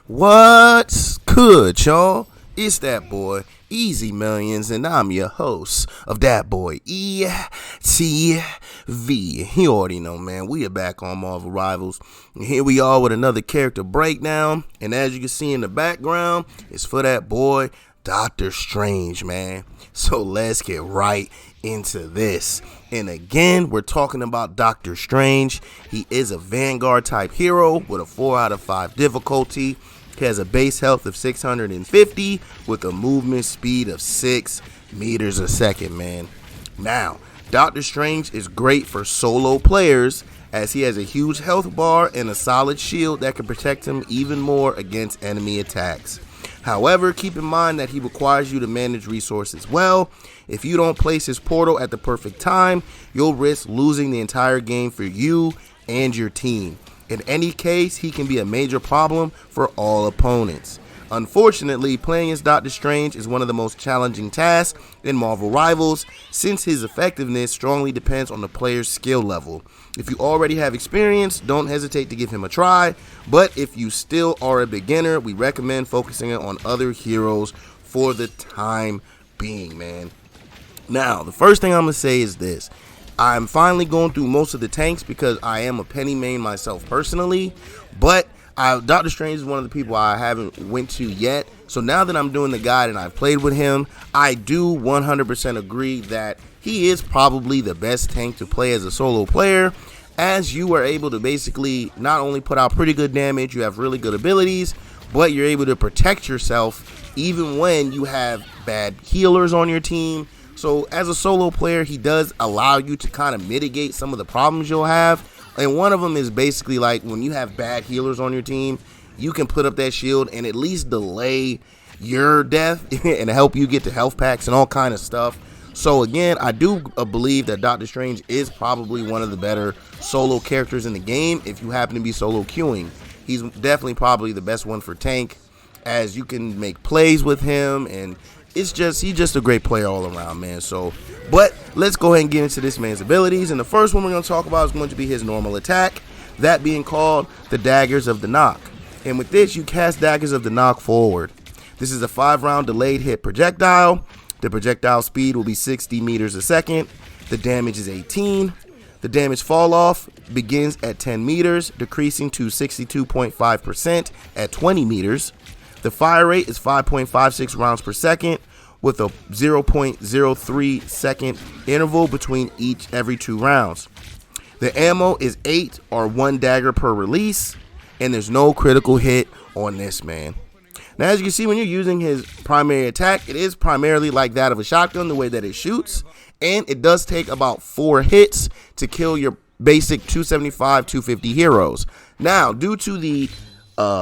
What's good, y'all? It's that boy, Easy Millions, and I'm your host of That Boy ETV. You already know, man. We are back on Marvel Rivals, and here we are with another character breakdown. And as you can see in the background, it's for that boy, Doctor Strange, man. So let's get right into this. And again, we're talking about Doctor Strange. He is a Vanguard type hero with a 4 out of 5 difficulty. He has a base health of 650 with a movement speed of 6 meters a second, man. Now, Doctor Strange is great for solo players as he has a huge health bar and a solid shield that can protect him even more against enemy attacks. However, keep in mind that he requires you to manage resources well. If you don't place his portal at the perfect time, you'll risk losing the entire game for you and your team. In any case, he can be a major problem for all opponents. Unfortunately, playing as Doctor Strange is one of the most challenging tasks in Marvel Rivals, since his effectiveness strongly depends on the player's skill level. If you already have experience, don't hesitate to give him a try, but if you still are a beginner, we recommend focusing on other heroes for the time being, man. Now, the first thing I'm going to say is this. I'm finally going through most of the tanks because I am a penny main myself personally, but Doctor Strange is one of the people I haven't went to yet. So now that I'm doing the guide and I've played with him, I do 100% agree that he is probably the best tank to play as a solo player, as you are able to basically not only put out pretty good damage, you have really good abilities, but you're able to protect yourself even when you have bad healers on your team. So as a solo player, he does allow you to kind of mitigate some of the problems you'll have. And one of them is basically like when you have bad healers on your team, you can put up that shield and at least delay your death and help you get to health packs and all kind of stuff. So again, I do believe that Doctor Strange is probably one of the better solo characters in the game if you happen to be solo queuing. He's definitely probably the best one for tank, as you can make plays with him, and he's just a great player all around, man. So, but let's go ahead and get into this man's abilities. And the first one we're going to talk about is going to be his normal attack, that being called the Daggers of the Knock. And with this, you cast Daggers of the Knock forward. This is a 5-round delayed hit projectile. The projectile speed will be 60 meters a second. The damage is 18. The damage fall off begins at 10 meters, decreasing to 62.5% at 20 meters. The fire rate is 5.56 rounds per second with a 0.03 second interval between every 2 rounds. The ammo is 8 or 1 dagger per release, and there's no critical hit on this, man. Now, as you can see, when you're using his primary attack, it is primarily like that of a shotgun, the way that it shoots, and it does take about 4 hits to kill your basic 275, 250 heroes. Now, due to the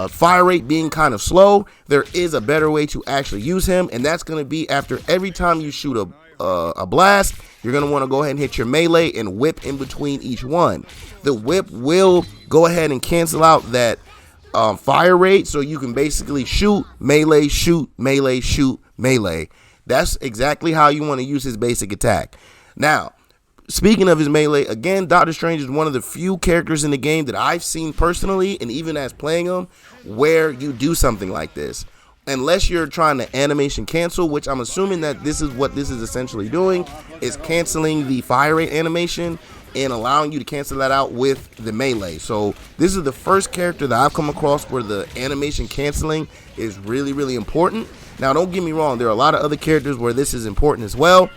fire rate being kind of slow, there is a better way to actually use him, and that's going to be after every time you shoot a blast, you're going to want to go ahead and hit your melee and whip in between each one. The whip will go ahead and cancel out that fire rate, so you can basically shoot, melee, shoot, melee, shoot, melee. That's exactly how you want to use his basic attack. Now, speaking of his melee, again, Doctor Strange is one of the few characters in the game that I've seen personally, and even as playing him, where you do something like this. Unless you're trying to animation cancel, which I'm assuming that this is what this is essentially doing, is canceling the fire rate animation and allowing you to cancel that out with the melee. So this is the first character that I've come across where the animation canceling is really, really important. Now, don't get me wrong, there are a lot of other characters where this is important as well,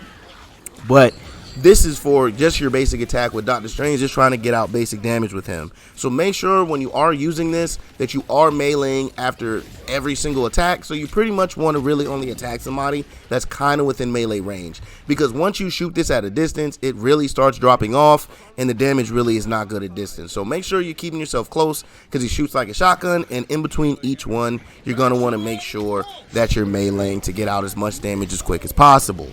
but this is for just your basic attack with Doctor Strange, just trying to get out basic damage with him. So make sure when you are using this that you are meleeing after every single attack. So you pretty much want to really only attack somebody that's kind of within melee range. Because once you shoot this at a distance, it really starts dropping off and the damage really is not good at distance. So make sure you're keeping yourself close because he shoots like a shotgun, and in between each one, you're going to want to make sure that you're meleeing to get out as much damage as quick as possible.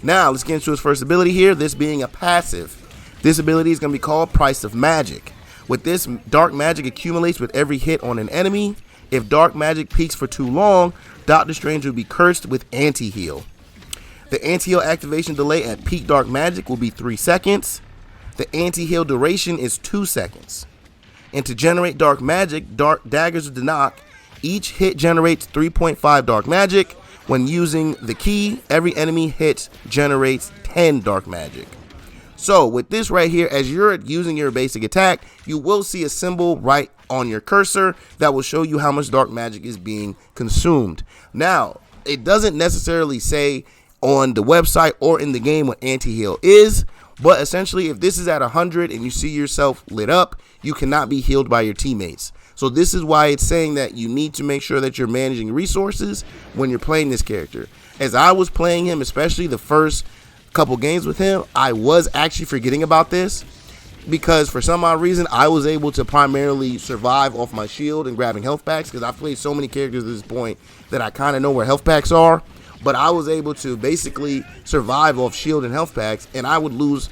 Now, let's get into his first ability here, this being a passive. This ability is going to be called Price of Magic. With this, dark magic accumulates with every hit on an enemy. If dark magic peaks for too long, Doctor Strange will be cursed with anti-heal. The anti-heal activation delay at peak dark magic will be 3 seconds. The anti-heal duration is 2 seconds. And to generate dark magic, dark daggers of the knock, Each hit generates 3.5 dark magic. When using the key, every enemy hit generates 10 dark magic. So with this right here, as you're using your basic attack, you will see a symbol right on your cursor that will show you how much dark magic is being consumed. Now, it doesn't necessarily say on the website or in the game what anti-heal is, but essentially if this is at 100 and you see yourself lit up, you cannot be healed by your teammates. So this is why it's saying that you need to make sure that you're managing resources when you're playing this character. As I was playing him, especially the first couple games with him, I was actually forgetting about this because for some odd reason I was able to primarily survive off my shield and grabbing health packs because I've played so many characters at this point that I kind of know where health packs are. But I was able to basically survive off shield and health packs, and I would lose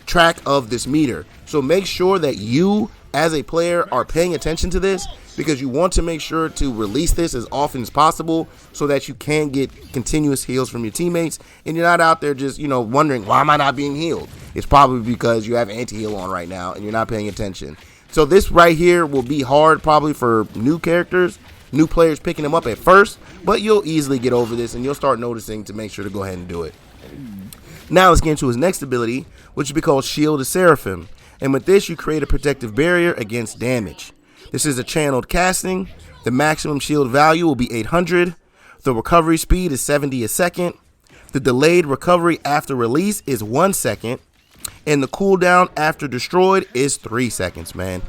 track of this meter. So make sure that you as a player are paying attention to this, because you want to make sure to release this as often as possible so that you can get continuous heals from your teammates and you're not out there just, wondering, why am I not being healed? It's probably because you have anti-heal on right now and you're not paying attention. So this right here will be hard probably for new characters, new players picking them up at first, but you'll easily get over this and you'll start noticing to make sure to go ahead and do it. Now let's get into his next ability, which will be called Shield of Seraphim. And with this, you create a protective barrier against damage. This is a channeled casting. The maximum shield value will be 800. The recovery speed is 70 a second. The delayed recovery after release is 1 second. And the cooldown after destroyed is 3 seconds, man.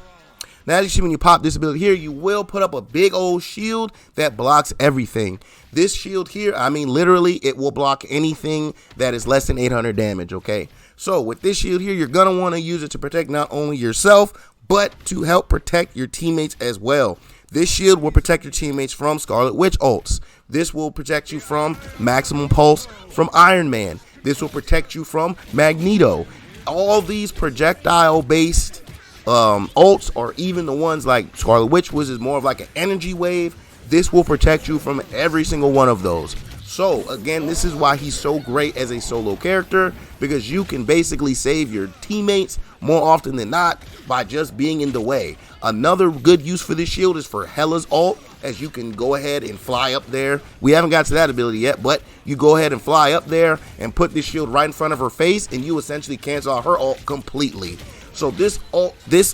Now, as you see, when you pop this ability here, you will put up a big old shield that blocks everything. This shield here, I mean, literally, it will block anything that is less than 800 damage, okay? So, with this shield here, you're going to want to use it to protect not only yourself, but to help protect your teammates as well. This shield will protect your teammates from Scarlet Witch ults. This will protect you from Maximum Pulse from Iron Man. This will protect you from Magneto. All these projectile-based ults, or even the ones like Scarlet Witch, which is more of like an energy wave, this will protect you from every single one of those. So again, this is why he's so great as a solo character, because you can basically save your teammates more often than not by just being in the way. Another good use for this shield is for Hela's ult, as you can go ahead and fly up there. We haven't got to that ability yet, but you go ahead and fly up there and put this shield right in front of her face, and you essentially cancel out her ult completely. So this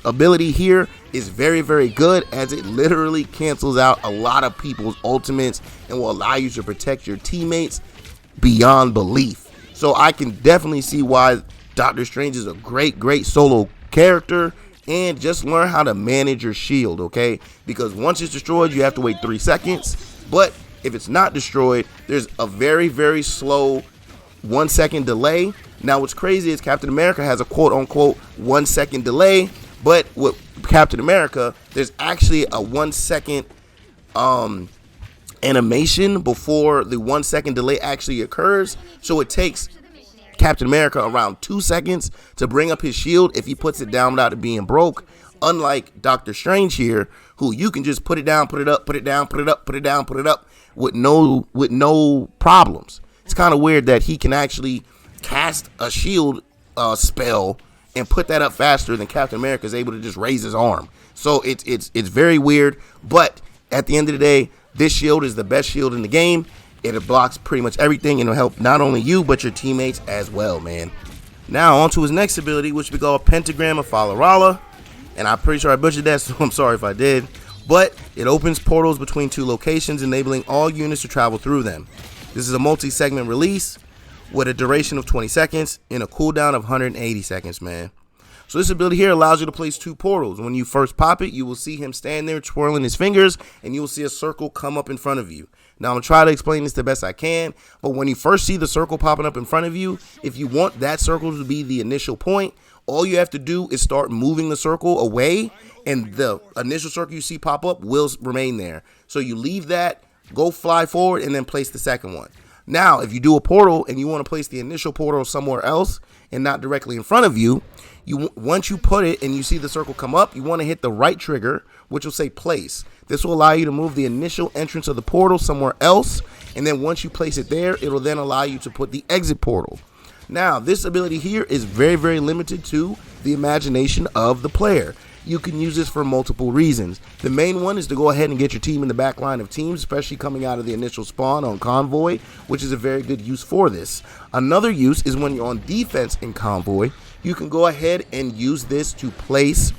ability here is very, very good, as it literally cancels out a lot of people's ultimates and will allow you to protect your teammates beyond belief. So I can definitely see why Doctor Strange is a great solo character. And just learn how to manage your shield, okay? Because once it's destroyed, you have to wait 3 seconds. But if it's not destroyed, there's a very, very slow 1 second delay. Now, what's crazy is Captain America has a quote-unquote 1 second delay. But with Captain America, there's actually a 1 second animation before the 1 second delay actually occurs. So it takes Captain America around 2 seconds to bring up his shield if he puts it down without it being broke. Unlike Doctor Strange here, who you can just put it down, put it up, put it down, put it up, put it down, put it up with no problems. It's kind of weird that he can actually cast a shield spell and put that up faster than Captain America is able to just raise his arm. So it's very weird, but at the end of the day, this shield is the best shield in the game. It blocks pretty much everything, and it'll help not only you, but your teammates as well, man. Now, on to his next ability, which we call Pentagram of Falarala. And I'm pretty sure I butchered that, so I'm sorry if I did. But it opens portals between 2 locations, enabling all units to travel through them. This is a multi-segment release with a duration of 20 seconds and a cooldown of 180 seconds, man. So this ability here allows you to place 2 portals. When you first pop it, you will see him stand there twirling his fingers, and you will see a circle come up in front of you. Now, I'm going to try to explain this the best I can, but when you first see the circle popping up in front of you, if you want that circle to be the initial point, all you have to do is start moving the circle away, and the initial circle you see pop up will remain there. So you leave that, go fly forward, and then place the second one. Now, if you do a portal and you want to place the initial portal somewhere else and not directly in front of you, once you put it and you see the circle come up, you want to hit the right trigger, which will say place. This will allow you to move the initial entrance of the portal somewhere else, and then once you place it there, it'll then allow you to put the exit portal. Now, this ability here is very, very limited to the imagination of the player. you can use this for multiple reasons. The main one is to go ahead and get your team in the back line of teams, especially coming out of the initial spawn on Convoy, which is a very good use for this. Another use is when you're on defense in Convoy, you can go ahead and use this to place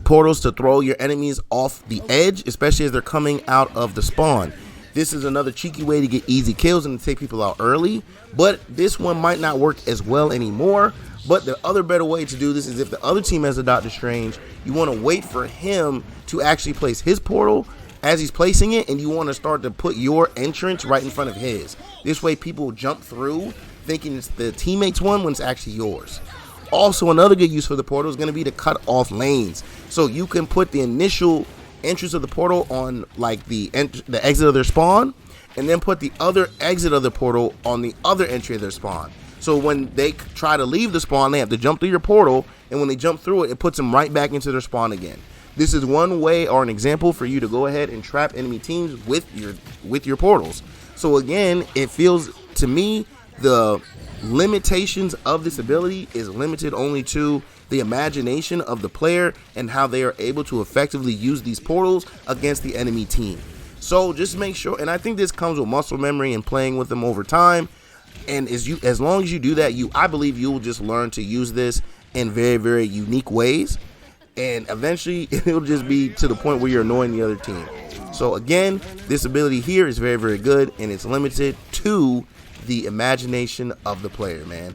portals to throw your enemies off the edge, especially as they're coming out of the spawn. This is another cheeky way to get easy kills and to take people out early, but this one might not work as well anymore. But the other better way to do this is if the other team has a Doctor Strange, you want to wait for him to actually place his portal as he's placing it, and you want to start to put your entrance right in front of his. This way people jump through thinking it's the teammate's one when it's actually yours. Also, another good use for the portal is going to be to cut off lanes. So you can put the initial entrance of the portal on like the exit of their spawn, and then put the other exit of the portal on the other entry of their spawn. So when they try to leave the spawn, they have to jump through your portal, and when they jump through it, it puts them right back into their spawn again. This is one way or an example for you to go ahead and trap enemy teams with your portals. So again, it feels to me the limitations of this ability is limited only to the imagination of the player and how they are able to effectively use these portals against the enemy team. So just make sure, and I think this comes with muscle memory and playing with them over time. And as long as you do that, I believe you will just learn to use this in very, very unique ways. And eventually, it'll just be to the point where you're annoying the other team. So again, this ability here is very, very good, and it's limited to the imagination of the player, man.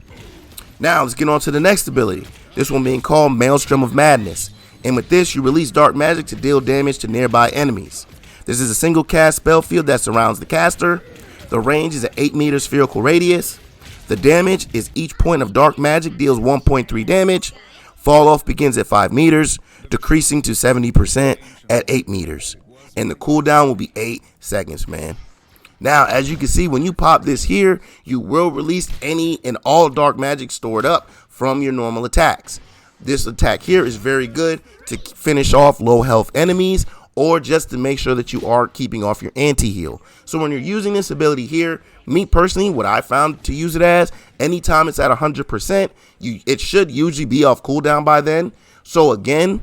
Now, let's get on to the next ability. This one being called Maelstrom of Madness. And with this, you release dark magic to deal damage to nearby enemies. This is a single cast spell field that surrounds the caster. The range is an 8 meter spherical radius. The damage is each point of dark magic deals 1.3 damage. Fall off begins at 5 meters, decreasing to 70% at 8 meters. And the cooldown will be 8 seconds, man. Now, as you can see, when you pop this here, you will release any and all dark magic stored up from your normal attacks. This attack here is very good to finish off low health enemies, or just to make sure that you are keeping off your anti-heal. So when you're using this ability here, me personally, what I found to use it as, anytime it's at 100%, it should usually be off cooldown by then. So again,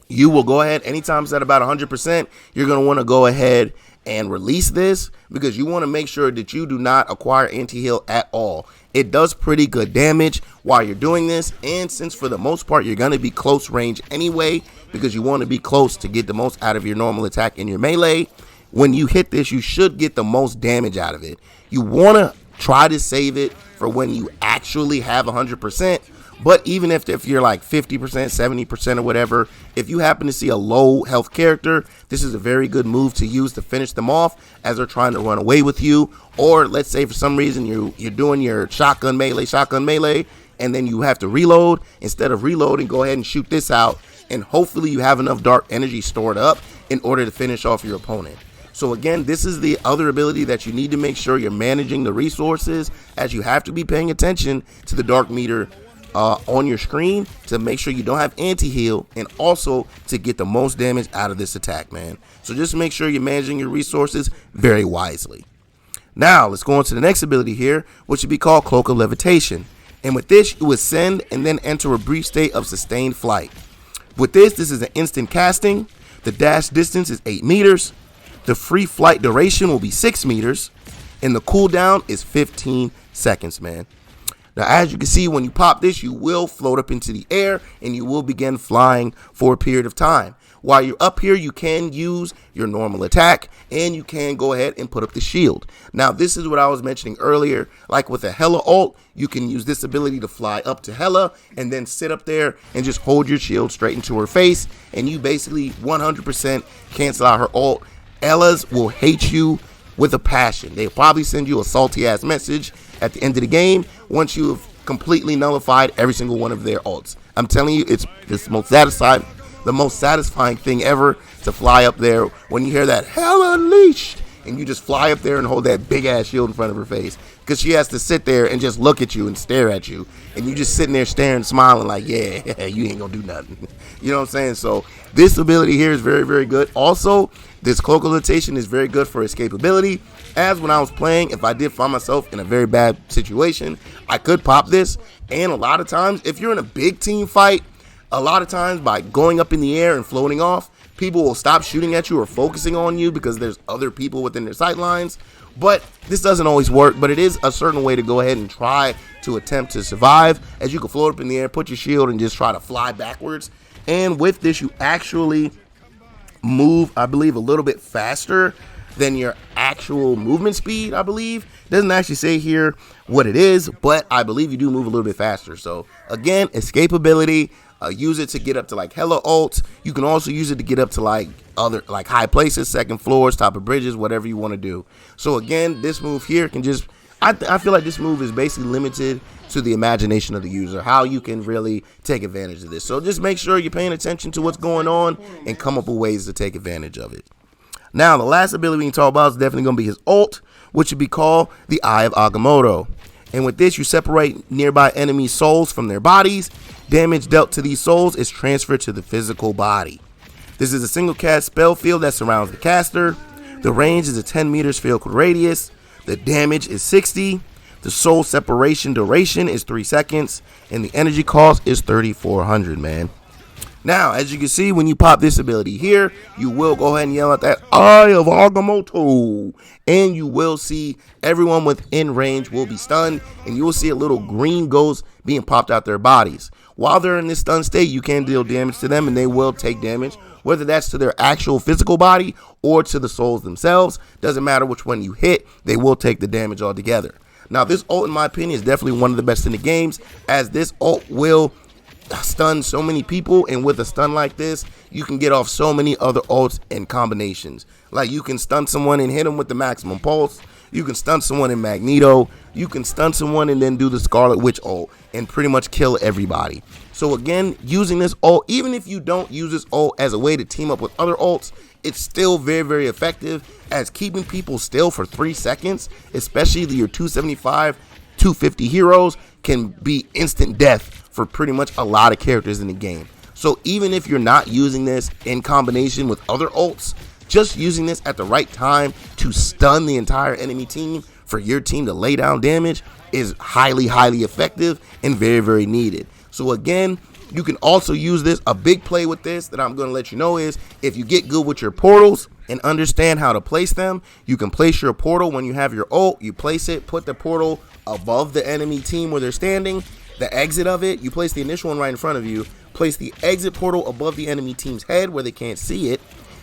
you will go ahead, anytime it's at about 100%, you're going to want to go ahead and release this, because you want to make sure that you do not acquire anti-heal at all. It does pretty good damage while you're doing this, and since for the most part you're going to be close range anyway, because you want to be close to get the most out of your normal attack in your melee, when you hit this, you should get the most damage out of it. You want to try to save it for when you actually have 100%. But even if you're like 50%, 70% or whatever, if you happen to see a low health character, this is a very good move to use to finish them off as they're trying to run away with you. Or let's say for some reason you're doing your shotgun melee, and then you have to reload. Instead of reloading, go ahead and shoot this out, and hopefully you have enough dark energy stored up in order to finish off your opponent. So again, this is the other ability that you need to make sure you're managing the resources, as you have to be paying attention to the dark meter on your screen to make sure you don't have anti-heal, and also to get the most damage out of this attack, man. So just make sure you're managing your resources very wisely. Now let's go on to the next ability here, which would be called Cloak of Levitation. And with this, you ascend and then enter a brief state of sustained flight. With this is an instant casting. The dash distance is 8 meters. The free flight duration will be 6 meters, and the cooldown is 15 seconds, man. Now, as you can see, when you pop this, you will float up into the air, and you will begin flying for a period of time. While you're up here, you can use your normal attack, and you can go ahead and put up the shield. Now, this is what I was mentioning earlier. Like with a Hela ult, you can use this ability to fly up to Hela, and then sit up there and just hold your shield straight into her face, and you basically 100% cancel out her ult. Hellas will hate you with a passion. They'll probably send you a salty ass message at the end of the game once you have completely nullified every single one of their ults. I'm telling you, it's the most satisfying thing ever to fly up there when you hear that Hell Unleashed, and you just fly up there and hold that big ass shield in front of her face, because she has to sit there and just look at you and stare at you, and you just sitting there staring, smiling like, yeah, you ain't gonna do nothing. You know what I'm saying? So this ability here is very, very good. Also, this Cloak of Levitation is very good for escapability, as when I was playing, if I did find myself in a very bad situation, I could pop this. And a lot of times, if you're in a big team fight, A lot of times by going up in the air and floating off, people will stop shooting at you or focusing on you because there's other people within their sight lines. But this doesn't always work, but it is a certain way to go ahead and try to attempt to survive, as you can float up in the air, put your shield, and just try to fly backwards. And with this, you actually move, I believe, a little bit faster than your actual movement speed, I believe. It doesn't actually say here what it is, but I believe you do move a little bit faster. So again, escapability. Use it to get up to like hella ults. You can also use it to get up to like other like high places, second floors, top of bridges, whatever you want to do. So again, this move here can just, I feel like this move is basically limited to the imagination of the user, how you can really take advantage of this. So just make sure you're paying attention to what's going on and come up with ways to take advantage of it. Now, the last ability we can talk about is definitely going to be his ult, which would be called the Eye of Agamotto. And with this, you separate nearby enemy souls from their bodies. Damage dealt to these souls is transferred to the physical body. This is a single cast spell field that surrounds the caster. The range is a 10 meters field radius. The damage is 60. The soul separation duration is 3 seconds. And the energy cost is 3,400, man. Now, as you can see, when you pop this ability here, you will go ahead and yell at that Eye of Agamotto, and you will see everyone within range will be stunned, and you will see a little green ghost being popped out their bodies. While they're in this stun state, you can deal damage to them, and they will take damage, whether that's to their actual physical body or to the souls themselves. Doesn't matter which one you hit, they will take the damage altogether. Now, this ult, in my opinion, is definitely one of the best in the games, as this ult will stun so many people, and with a stun like this, you can get off so many other ults and combinations. Like, you can stun someone and hit them with the maximum pulse. You can stun someone in Magneto. You can stun someone and then do the Scarlet Witch ult and pretty much kill everybody. So again, using this ult, even if you don't use this ult as a way to team up with other ults, it's still very, very effective, as keeping people still for 3 seconds, especially your 275, 250 heroes, can be instant death for pretty much a lot of characters in the game. So even if you're not using this in combination with other ults, just using this at the right time to stun the entire enemy team for your team to lay down damage is highly, highly effective and very, very needed. So again, you can also use this. A big play with this that I'm going to let you know is, if you get good with your portals and understand how to place them, you can place your portal when you have your ult. You place it, put the portal above the enemy team where they're standing. The exit of it, you place the initial one right in front of you, place the exit portal above the enemy team's head where they can't see it,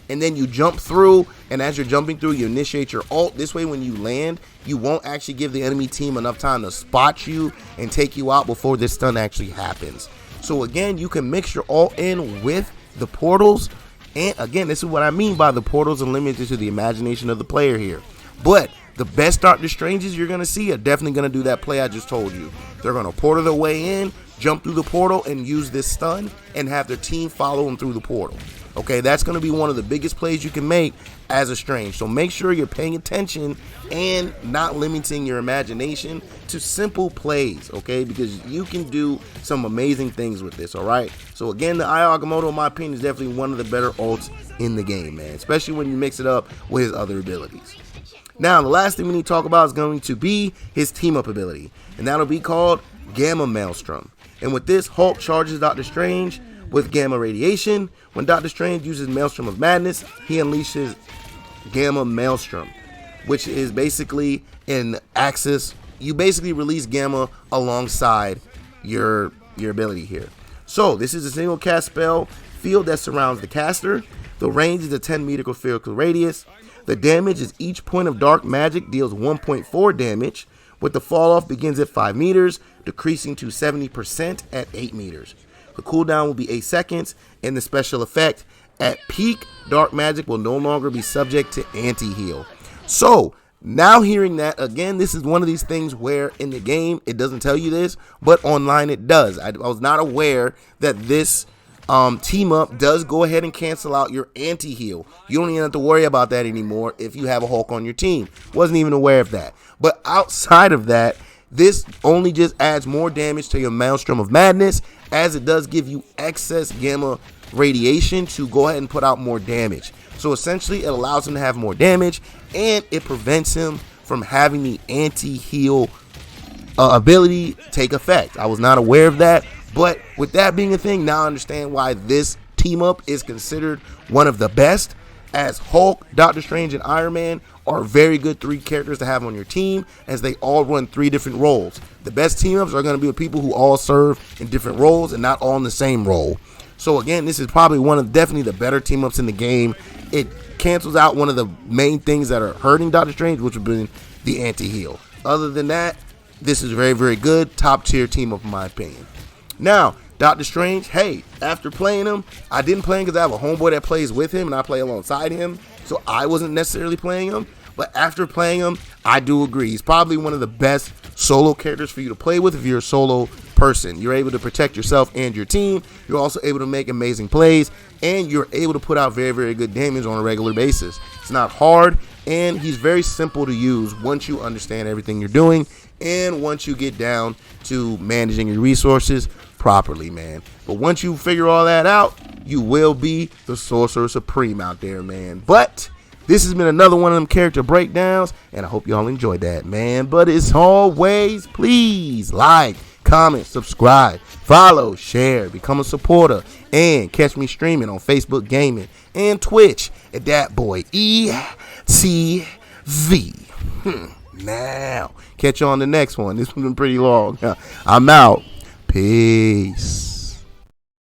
and then you jump through, and as you're jumping through, you initiate your ult. This way, when you land, you won't actually give the enemy team enough time to spot you and take you out before this stun actually happens. So again, you can mix your ult in with the portals, and again, this is what I mean by the portals are limited to the imagination of the player here. But the best Doctor Stranges you're going to see are definitely going to do that play I just told you. They're going to portal their way in, jump through the portal, and use this stun, and have their team follow them through the portal. Okay, that's going to be one of the biggest plays you can make as a Strange. So make sure you're paying attention and not limiting your imagination to simple plays, okay? Because you can do some amazing things with this, all right? So again, the Eye of Agamotto, in my opinion, is definitely one of the better ults in the game, man. Especially when you mix it up with his other abilities. Now, the last thing we need to talk about is going to be his team-up ability, and that'll be called Gamma Maelstrom. And with this, Hulk charges Doctor Strange with Gamma Radiation. When Doctor Strange uses Maelstrom of Madness, he unleashes Gamma Maelstrom, which is basically an axis. You basically release Gamma alongside your ability here. So, this is a single cast spell field that surrounds the caster. The range is a 10 meter field radius. The damage is each point of dark magic deals 1.4 damage, with the fall off begins at 5 meters, decreasing to 70% at 8 meters. The cooldown will be 8 seconds, and the special effect, at peak, dark magic will no longer be subject to anti-heal. So, now hearing that, again, this is one of these things where in the game, it doesn't tell you this, but online it does. I was not aware that this team up does go ahead and cancel out your anti-heal. You don't even have to worry about that anymore if you have a Hulk on your team. Wasn't even aware of that. But outside of that, this only just adds more damage to your Maelstrom of Madness, as it does give you excess Gamma Radiation to go ahead and put out more damage. So essentially, it allows him to have more damage, and it prevents him from having the anti-heal ability take effect. I was not aware of that, But with that being a thing, now I understand why this team up is considered one of the best, as Hulk, Doctor Strange, and Iron Man are very good 3 characters to have on your team, as they all run 3 different roles. The best team ups are going to be with people who all serve in different roles and not all in the same role. So again, this is probably one of definitely the better team ups in the game. It cancels out one of the main things that are hurting Doctor Strange, which would be the anti-heal. Other than that, this is very, very good. Top tier team up in my opinion. Now, Doctor Strange, hey, after playing him, I didn't play him because I have a homeboy that plays with him and I play alongside him, so I wasn't necessarily playing him. But after playing him, I do agree. He's probably one of the best solo characters for you to play with if you're a solo person. You're able to protect yourself and your team. You're also able to make amazing plays, and you're able to put out very, very good damage on a regular basis. It's not hard, and he's very simple to use once you understand everything you're doing and once you get down to managing your resources properly, man. But once you figure all that out, you will be the Sorcerer Supreme out there, man. But this has been another one of them character breakdowns, and I hope y'all enjoyed that, man. But as always, please like, comment, subscribe, follow, share, become a supporter, and catch me streaming on Facebook Gaming and Twitch at DatBoyETV. Now, catch you on the next one. This one's been pretty long. I'm out. Peace.